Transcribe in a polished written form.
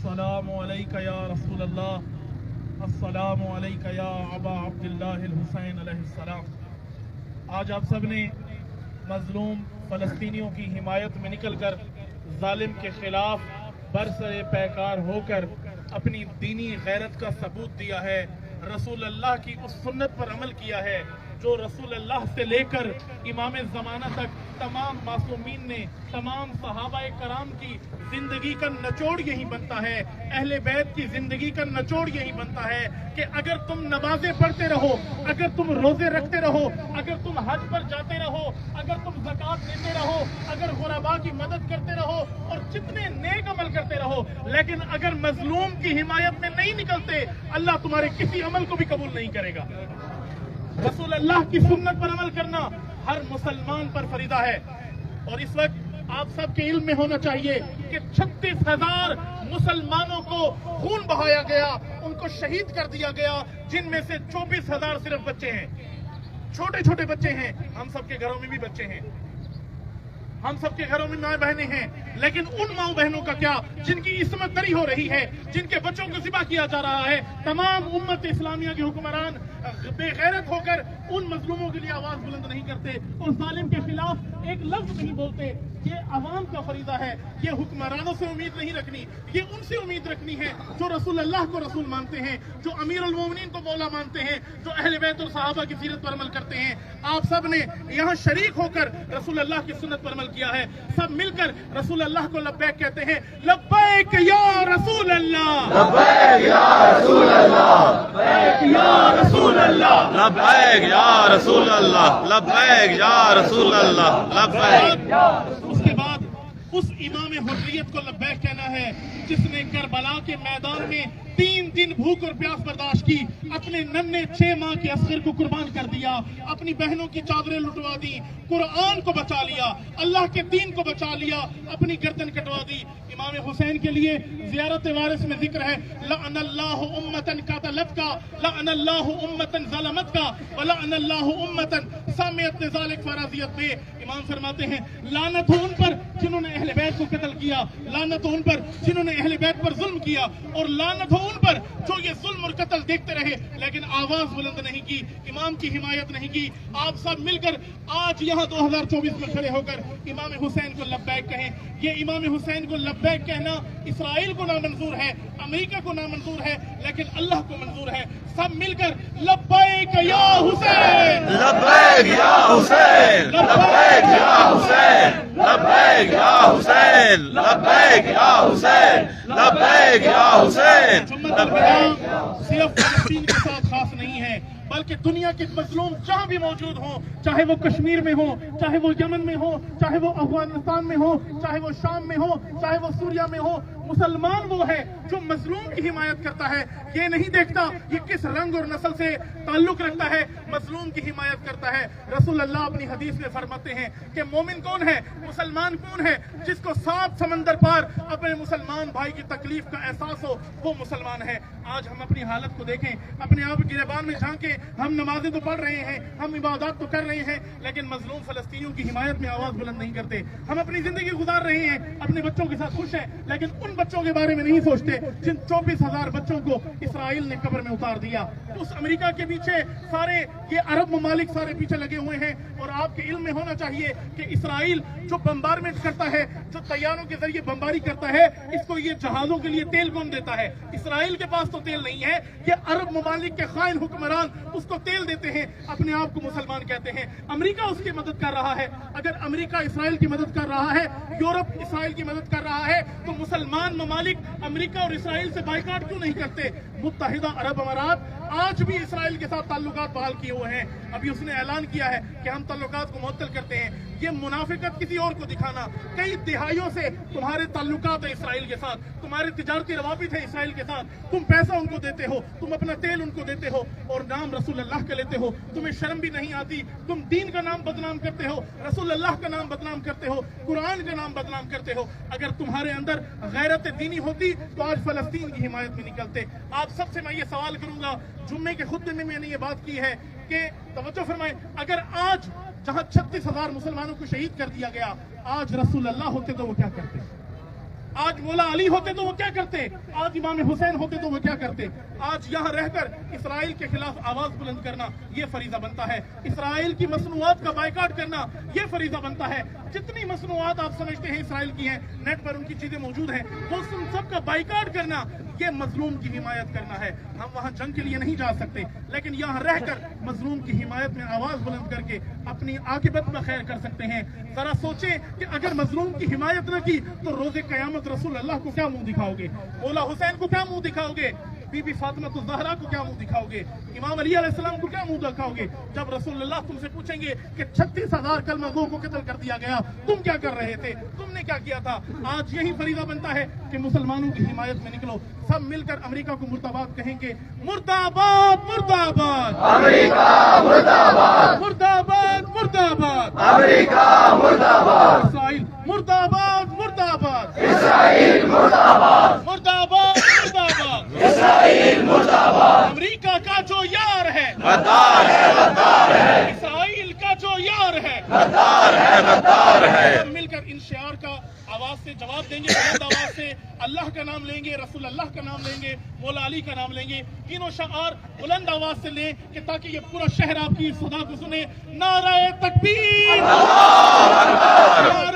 अस्सलामु अलैका या रसूल अल्लाह, अस्सलामु अलैका या अबा अब्दुल्लाह हुसैन अलैहिस्सलाम। आज आप सब ने मजलूम फ़लस्तीनियों की हिमायत में निकलकर जालिम के खिलाफ बरसरे पैकार होकर अपनी दीनी गैरत का सबूत दिया है। रसूल अल्लाह की उस सुन्नत पर अमल किया है जो रसूल अल्लाह से लेकर इमाम ज़माना तक तमाम मासूमीन ने, तमाम सहाबाए कराम की जिंदगी का निचोड़ यही बनता है। अहले बैत की जिंदगी का निचोड़ यही बनता है कि अगर तुम नमाजें पढ़ते रहो, अगर तुम रोजे रखते रहो, अगर तुम हज पर जाते रहो, अगर तुम ज़कात देते रहो, अगर गुरबा की मदद करते रहो और जितने नेक अमल करते रहो, लेकिन अगर मजलूम की हिमायत में नहीं निकलते, अल्लाह तुम्हारे किसी अमल को भी कबूल नहीं करेगा। रसूल अल्लाह की सुन्नत पर अमल करना हर मुसलमान पर फरीदा है। और इस वक्त आप सबके इल्म में होना चाहिए कि 36,000 मुसलमानों को खून बहाया गया, उनको शहीद कर दिया गया, जिनमें से 24,000 सिर्फ बच्चे हैं, छोटे छोटे बच्चे हैं। हम सबके घरों में भी बच्चे हैं, हम सबके घरों में माँ बहनें हैं, लेकिन उन माँ बहनों का क्या जिनकी इस्मत तरी हो रही है, जिनके बच्चों को ज़िबा किया जा रहा है। तमाम उम्मत इस्लामिया के हुक्मरान बेगैरत होकर उन मजलूमों के लिए आवाज बुलंद नहीं करते और जालिम के खिलाफ एक लफ्ज नहीं बोलते। ये अवाम का फरीदा है, ये हुक्मरानों से उम्मीद नहीं रखनी, ये उनसे उम्मीद रखनी है जो रसूल अल्लाह को रसूल मानते हैं, जो अमीर उल मोमिनीन को मौला मानते हैं, जो अहले बैत और सहाबा की सीरत पर अमल करते हैं। आप सब ने यहाँ शरीक होकर रसूल अल्लाह की सुन्नत पर अमल किया है। सब मिलकर रसूल अल्लाह को लब्बैक कहते हैं। लब्बैक या रसूल अल्लाह, लब्बैक या रसूल अल्लाह, लब्बैक या रसूल अल्लाह, लब्बैक या रसूल अल्लाह, लब्बैक या रसूल अल्लाह, लब्बैक। उसके बाद उस इमाम हुर्रियत को लब्बैक कहना है जिसने करबला के मैदान में 3 दिन भूख और प्यास बर्दाश्त की, अपने नन्हे 6 माह के असगर को कुर्बान कर दिया, अपनी बहनों की चादरें लुटवा दी, कुरान को बचा लिया, अल्लाह के दीन को बचा लिया, अपनी गर्दन कटवा दी। इमाम हुसैन के लिए ज़ियारत वारिस में जिक्र है, लअनल्लाहु उम्मतन कतलतका, लअनल्लाहु उम्मतन ज़लमतका, व लअनल्लाहु उम्मतन समियत ज़ालिक फराज़ियत में। इमाम फरमाते हैं लानत हो उन पर जिन्होंने अहले बैत को कत्ल किया, लानत हो उन पर जिन्होंने अहले बैत पर जुल्म किया, और लानत हो उन पर जो ये जुल्म और कत्ल देखते रहे लेकिन आवाज बुलंद नहीं की, इमाम की हिमायत नहीं की। आप सब मिलकर आज यहाँ 2024 में खड़े होकर इमाम हुसैन को लब्बैक कहें। ये इमाम हुसैन को लब्बैक कहना इसराइल को नामंजूर है, अमेरिका को नामंजूर है, लेकिन अल्लाह को मंजूर है। सब मिलकर लब्बैक या हुसैन, लब्बैक या हुसैन, लब्बैक या हुसैन, लब्बैक या हुसैन, लब्बैक या हुसैन, लब्बैक या हुसैन। सिर्फ फलस्तीन के साथ खास नहीं है, बल्कि दुनिया के मजलूम जहां भी मौजूद हो, चाहे वो कश्मीर में हो, चाहे वो यमन में हो, चाहे वो अफगानिस्तान में हो, चाहे वो शाम में हो, चाहे वो सूरिया में हो, मुसलमान वो है जो मजलूम की हिमायत करता है। ये नहीं देखता ये किस रंग और नस्ल से ताल्लुक रखता है, मजलूम की हिमायत करता है। रसूल अल्लाह अपनी हदीस में फरमाते हैं कि मोमिन कौन है, मुसलमान कौन है, जिसको 7 समंदर पार अपने मुसलमान भाई की तकलीफ का एहसास हो, वो मुसलमान है। आज हम अपनी हालत को देखें, अपने आप गिरबान में झांके। हम नमाजें तो पढ़ रहे हैं, हम इबादत तो कर रहे हैं, लेकिन मजलूम फलस्तीनियों की हिमायत में आवाज बुलंद नहीं करते। हम अपनी जिंदगी गुजार रहे हैं, अपने बच्चों के साथ खुश हैं, लेकिन उन बच्चों के बारे में नहीं सोचते जिन 24,000 बच्चों को इसराइल ने कब्र में उतार दिया। उस अमेरिका के पीछे सारे ये अरब ममालिक सारे पीछे लगे हुए हैं। और आपके इल्म में होना चाहिए कि इसराइल जो बम्बारमेंट करता है, जो तैयारों के जरिए बमबारी करता है, इसको ये जहाजों के लिए तेल कौन देता है? इसराइल के पास तो तेल नहीं है, ये अरब ममालिक के खाइन हुक्मरान उसको तेल देते हैं, अपने आप को मुसलमान कहते हैं। अमेरिका उसकी मदद कर रहा है। अगर अमेरिका इसराइल की मदद कर रहा है, यूरोप इसराइल की मदद कर रहा है, तो मुसलमान ममालिक अमेरिका और इसराइल से बाइकाट क्यों नहीं करते? मुत्तहिदा अरब अमारात आज भी इसराइल के साथ ताल्लुकात बहाल किए हुए हैं। अभी उसने ऐलान किया है कि हम ताल्लुकात को मुअत्तल करते हैं। ये मुनाफिकत किसी और को दिखाना। कई दिहाइयों से तुम्हारे ताल्लुकात है इसराइल के साथ, तुम्हारे तिजारती रवाबित है इसराइल के साथ, तुम पैसा उनको देते हो, तुम अपना तेल उनको देते हो और नाम रसूल अल्लाह का लेते हो। तुम्हें शर्म भी नहीं आती, तुम दीन का नाम बदनाम करते हो, रसूल अल्लाह का नाम बदनाम करते हो, कुरान का नाम बदनाम करते हो। अगर तुम्हारे अंदर गैरत दीनी होती तो आज फलस्तीन की हिमायत में निकलते। आप सबसे मैं ये सवाल करूंगा, जुम्मे के खुतबे में मैंने ये बात की है कि तवज्जो फरमाएं, अगर आज जहां 36,000 मुसलमानों को शहीद कर दिया गया, आज रसूल अल्लाह होते तो वो क्या करते? آج مولا علی ہوتے تو وہ کیا کرتے, آج امام حسین ہوتے تو وہ کیا کرتے. آج یہاں رہ کر اسرائیل کے خلاف آواز بلند کرنا یہ فریضہ بنتا ہے. اسرائیل کی مصنوعات کا بائیکاٹ کرنا یہ فریضہ بنتا ہے. جتنی مصنوعات آپ سمجھتے ہیں اسرائیل کی ہیں, نیٹ پر ان کی چیزیں موجود ہیں, وہ سب کا بائیکاٹ کرنا یہ مظلوم کی حمایت کرنا ہے. ہم وہاں جنگ کے لیے نہیں جا سکتے, لیکن یہاں رہ کر مظلوم کی حمایت میں آواز بلند کر کے اپنی عاقبت میں خیر کر سکتے ہیں. ذرا سوچیں کہ اگر مظلوم کی حمایت نہ کی تو روز قیامت رسول اللہ کو کیا منہ دکھاؤ گے, مولا حسین کو کیا منہ دکھاؤ گے, بی بی فاطمہ الزہرا کو کیا منہ دکھاؤ گے, امام علی علیہ السلام کو کیا منہ دکھاؤ گے, جب رسول اللہ تم سے پوچھیں گے کہ 36,000 کلمہ گو کو قتل کر دیا گیا, تم کیا کر رہے تھے, تم نے کیا کیا تھا. آج یہی فریضہ بنتا ہے کہ مسلمانوں کی حمایت میں نکلو, سب مل کر امریکہ کو مرد آباد کہیں گے. مرد آباد, مرد آباد, امریکہ مرد آباد, مرد آباد, مرد آباد, امریکہ مرد آباد, اسرائیل مرد آباد, مرد آباد, اسرائیل مرد آباد, مرد آباد, مرد آباد, اسرائیل مرد آباد. امریکہ کا جو یار ہے غدار ہے, غدار ہے, اسرائیل کا جو یار ہے غدار ہے, غدار ہے. سب مل کر ان شعار کا آواز سے جواب دیں گے, بلند آواز سے اللہ کا نام لیں گے, رسول اللہ کا نام لیں گے, مولا علی کا نام لیں گے. تینوں شعار بلند آواز سے لیں کہ تاکہ یہ پورا شہر آپ کی صدا کو سنے. نعرہ تکبیر, اللہ اکبر, نعرہ